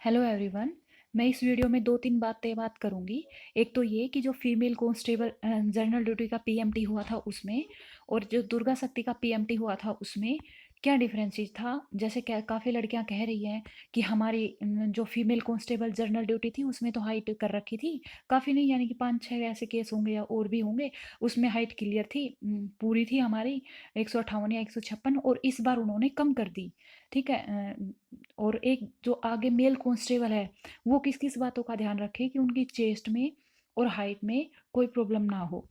Hello everyone. मैं इस video में दो तीन बात करूंगी। एक तो ये कि जो फीमेल कांस्टेबल जनरल ड्यूटी का पीएमटी हुआ था उसमें, और जो दुर्गा शक्ति का पीएमटी हुआ था उसमें क्या डिफरेंसेस था। जैसे क्या काफ़ी लड़कियां कह रही हैं कि हमारी जो फीमेल कांस्टेबल जनरल ड्यूटी थी उसमें तो हाइट कर रखी थी, काफ़ी नहीं यानी कि पाँच छः ऐसे केस होंगे या और भी होंगे, उसमें हाइट क्लियर थी, पूरी थी हमारी 158 या 156, और इस बार उन्होंने कम कर दी। ठीक है। और एक जो आगे मेल कांस्टेबल है वो किस किस बातों का ध्यान रखे कि उनकी चेस्ट में और हाइट में कोई प्रॉब्लम ना हो।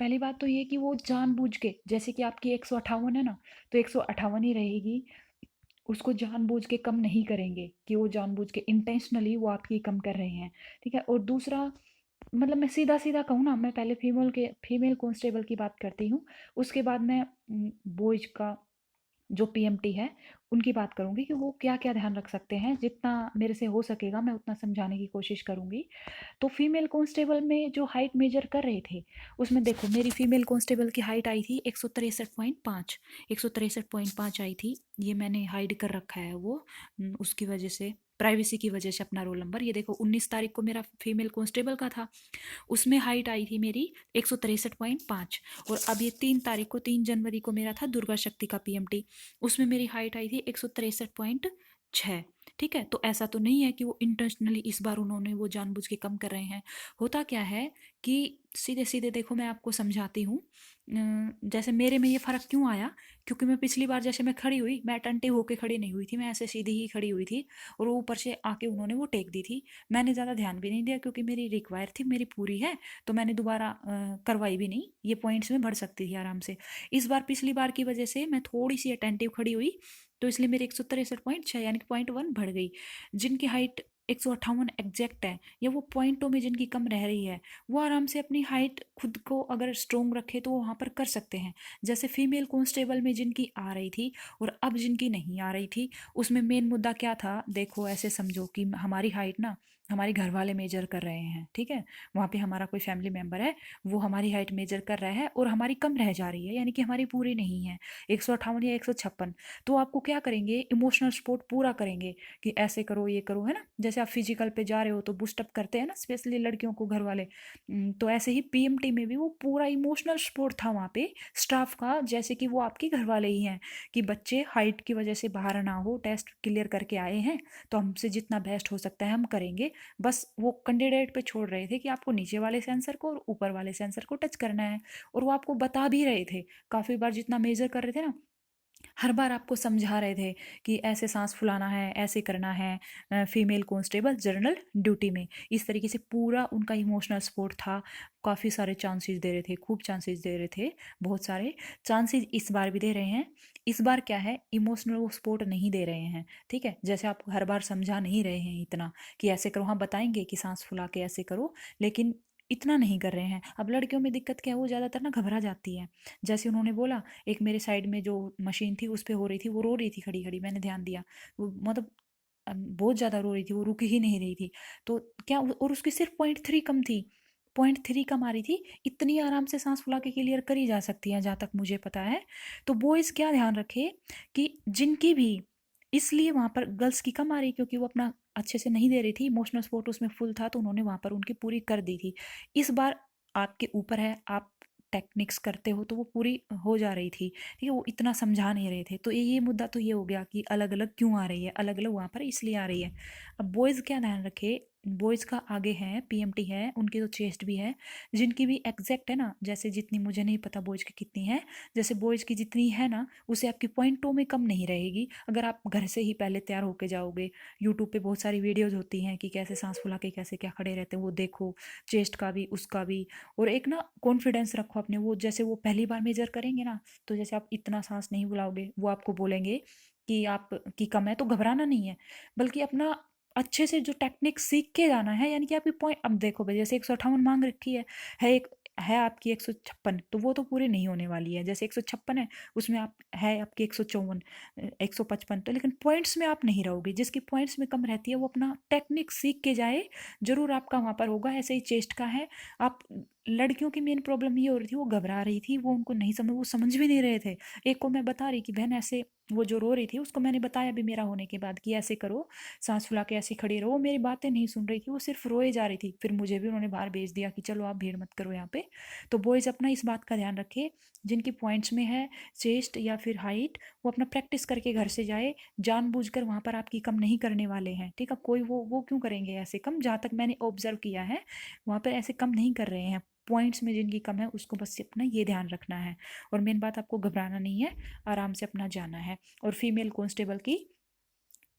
पहली बात तो ये कि वो जानबूझ के, जैसे कि आपकी 158 है ना, तो 158 ही रहेगी, उसको जानबूझ के कम नहीं करेंगे कि वो जानबूझ के इंटेंशनली वो आपकी कम कर रहे हैं। ठीक है। और दूसरा, मतलब मैं सीधा सीधा कहूँ ना, मैं पहले फीमेल कांस्टेबल की बात करती हूँ, उसके बाद मैं बॉयज का जो पीएमटी है उनकी बात करूंगी कि वो क्या क्या ध्यान रख सकते हैं। जितना मेरे से हो सकेगा मैं उतना समझाने की कोशिश करूंगी। तो फीमेल कांस्टेबल में जो हाइट मेजर कर रहे थे उसमें देखो, मेरी फीमेल कांस्टेबल की हाइट आई थी 163.5, 163.5 आई थी। ये मैंने हाइड कर रखा है वो, उसकी वजह से, प्राइवेसी की वजह से अपना रोल नंबर। ये देखो 19 तारीख को मेरा फीमेल कांस्टेबल का था, उसमें हाइट आई थी मेरी 163.5। और अब ये 3 तारीख को, 3 जनवरी को मेरा था दुर्गा शक्ति का पीएमटी, उसमें मेरी हाइट आई थी 163.6। ठीक है। तो ऐसा तो नहीं है कि वो इंटेंशनली इस बार उन्होंने वो जानबूझ के कम कर रहे हैं। होता क्या है कि सीधे सीधे देखो, मैं आपको समझाती हूँ। जैसे मेरे में ये फ़र्क क्यों आया, क्योंकि मैं पिछली बार जैसे मैं खड़ी हुई, मैं अटेंटिव होके खड़ी नहीं हुई थी, मैं ऐसे सीधी ही खड़ी हुई थी, और वो ऊपर से आके उन्होंने वो टेक दी थी। मैंने ज़्यादा ध्यान भी नहीं दिया क्योंकि मेरी रिक्वायर थी, मेरी पूरी है, तो मैंने दोबारा करवाई भी नहीं। ये पॉइंट्स में बढ़ सकती थी आराम से। इस बार पिछली बार की वजह से मैं थोड़ी सी अटेंटिव खड़ी हुई, तो इसलिए मेरी 163.6 यानी कि 0.1 बढ़ गई। जिनकी हाइट 158 एग्जैक्ट है, या वो पॉइंटों में जिनकी कम रह रही है, वो आराम से अपनी हाइट खुद को अगर स्ट्रोंग रखे तो वो वहाँ पर कर सकते हैं। जैसे फीमेल कांस्टेबल में जिनकी आ रही थी और अब जिनकी नहीं आ रही थी, उसमें मेन मुद्दा क्या था। देखो ऐसे समझो कि हमारी हाइट ना हमारे घर वाले मेजर कर रहे हैं। ठीक है। वहाँ पे हमारा कोई फैमिली मेम्बर है, वो हमारी हाइट मेजर कर रहा है और हमारी कम रह जा रही है, यानी कि हमारी पूरी नहीं है 158 या 156। तो आपको क्या करेंगे, इमोशनल सपोर्ट पूरा करेंगे कि ऐसे करो ये करो, है ना। जैसे आप फिजिकल पे जा रहे हो तो बूस्टअप करते हैं ना, स्पेशली लड़कियों को घर वाले। तो ऐसे ही पीएमटी में भी वो पूरा इमोशनल सपोर्ट था वहाँ पे स्टाफ का, जैसे कि वो आपके घर वाले ही हैं, कि बच्चे हाइट की वजह से बाहर ना हो, टेस्ट क्लियर करके आए हैं, तो हमसे जितना बेस्ट हो सकता है हम करेंगे। बस वो कैंडिडेट पे छोड़ रहे थे कि आपको नीचे वाले सेंसर को और ऊपर वाले सेंसर को टच करना है, और वो आपको बता भी रहे थे। काफ़ी बार जितना मेजर कर रहे थे ना, हर बार आपको समझा रहे थे कि ऐसे सांस फुलाना है, ऐसे करना है। फीमेल कांस्टेबल जनरल ड्यूटी में इस तरीके से पूरा उनका इमोशनल सपोर्ट था। काफ़ी सारे चांसेस दे रहे थे, खूब चांसेस दे रहे थे, बहुत सारे चांसेस इस बार भी दे रहे हैं। इस बार क्या है, इमोशनल सपोर्ट नहीं दे रहे हैं। ठीक है। जैसे आप हर बार समझा नहीं रहे हैं इतना कि ऐसे करो, हाँ बताएंगे कि सांस फुला के ऐसे करो, लेकिन इतना नहीं कर रहे हैं। अब लड़कियों में दिक्कत क्या है, वो ज़्यादातर ना घबरा जाती है। जैसे उन्होंने बोला, एक मेरे साइड में जो मशीन थी उस पे हो रही थी, वो रो रही थी खड़ी खड़ी, मैंने ध्यान दिया। वो मतलब बहुत ज़्यादा रो रही थी, वो रुक ही नहीं रही थी। तो क्या, और उसकी सिर्फ 0.3 कम थी, 0.3 कम आ रही थी। इतनी आराम से सांस फुला के क्लियर करी जा सकती है जहाँ तक मुझे पता है। तो बॉयज़ क्या ध्यान रखे कि जिनकी भी, इसलिए वहाँ पर गर्ल्स की कम आ रही क्योंकि वो अपना अच्छे से नहीं दे रही थी, इमोशनल सपोर्ट उसमें फुल था, तो उन्होंने वहाँ पर उनकी पूरी कर दी थी। इस बार आपके ऊपर है, आप टेक्निक्स करते हो तो वो पूरी हो जा रही थी। ठीक है। वो इतना समझा नहीं रहे थे, तो ये मुद्दा तो ये हो गया कि अलग अलग क्यों आ रही है, अलग अलग वहाँ पर इसलिए आ रही है। अब बॉयज़ क्या ध्यान रखे, बॉयज़ का आगे है पीएमटी है, उनकी तो चेस्ट भी है, जिनकी भी एग्जैक्ट है ना, जैसे जितनी, मुझे नहीं पता बॉयज़ की कितनी है, जैसे बॉयज़ की जितनी है ना उसे आपकी पॉइंटों में कम नहीं रहेगी अगर आप घर से ही पहले तैयार होके जाओगे। यूट्यूब पे बहुत सारी वीडियोज़ होती हैं कि कैसे सांस फुला के कैसे क्या खड़े रहते हैं, वो देखो, चेस्ट का भी उसका भी। और एक ना कॉन्फिडेंस रखो अपने, वो जैसे वो पहली बार मेजर करेंगे ना, तो जैसे आप इतना सांस नहीं बुलाओगे, वो आपको बोलेंगे कि आप की कम है, तो घबराना नहीं है, बल्कि अपना अच्छे से जो टेक्निक सीख के जाना है। यानी कि आपकी पॉइंट, अब देखो भाई, जैसे 158 मांग रखी है एक, है आपकी 156, तो वो तो पूरी नहीं होने वाली है। जैसे 156 है, उसमें आप है आपकी 154, 155, तो लेकिन पॉइंट्स में आप नहीं रहोगे। जिसकी पॉइंट्स में कम रहती है वो अपना टेक्निक सीख के जाए, जरूर आपका वहाँ पर होगा। ऐसे ही चेस्ट का है, आप लड़कियों की मेन प्रॉब्लम ये हो रही थी, वो घबरा रही थी, वो उनको नहीं समझ, वो समझ भी नहीं रहे थे। एक को मैं बता रही कि बहन ऐसे, वो जो रो रही थी उसको मैंने बताया भी मेरा होने के बाद कि ऐसे करो, सांस फुला के ऐसे खड़ी रहो, वो मेरी बातें नहीं सुन रही थी, वो सिर्फ रोए जा रही थी। फिर मुझे भी उन्होंने बाहर भेज दिया कि चलो आप भीड़ मत करो यहाँ पे। तो बॉयज़ अपना इस बात का ध्यान रखे, जिनकी पॉइंट्स में है चेस्ट या फिर हाइट, वो अपना प्रैक्टिस करके घर से जाए। जानबूझकर वहाँ पर आपकी कम नहीं करने वाले हैं, ठीक है? कोई वो क्यों करेंगे ऐसे कम, जहाँ तक मैंने ऑब्जर्व किया है वहाँ पर ऐसे कम नहीं कर रहे हैं। पॉइंट्स में जिनकी कम है उसको बस अपना ये ध्यान रखना है। और मेन बात, आपको घबराना नहीं है, आराम से अपना जाना है। और फीमेल कांस्टेबल की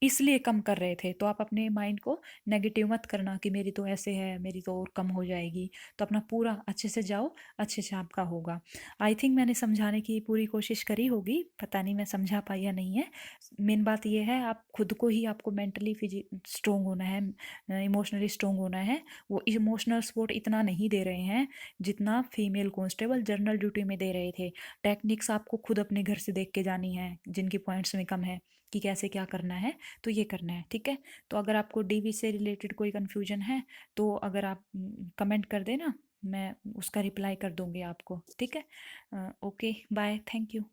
इसलिए कम कर रहे थे, तो आप अपने माइंड को नेगेटिव मत करना कि मेरी तो ऐसे है, मेरी तो और कम हो जाएगी। तो अपना पूरा अच्छे से जाओ, अच्छे से आपका होगा। आई थिंक मैंने समझाने की पूरी कोशिश करी होगी, पता नहीं मैं समझा पाई या नहीं है। मेन बात ये है, आप खुद को ही, आपको मेंटली फिजि स्ट्रोंग होना है, इमोशनली स्ट्रोंग होना है। वो इमोशनल सपोर्ट इतना नहीं दे रहे हैं जितना फीमेल कांस्टेबल जनरल ड्यूटी में दे रहे थे। टेक्निक्स आपको खुद अपने घर से देख के जानी है, जिनकी पॉइंट्स में कम है, कि कैसे क्या करना है, तो ये करना है, ठीक है? तो अगर आपको डीवी से रिलेटेड कोई कन्फ्यूजन है तो अगर आप कमेंट कर देना, मैं उसका रिप्लाई कर दूंगी आपको, ठीक है? Okay, bye, thank you.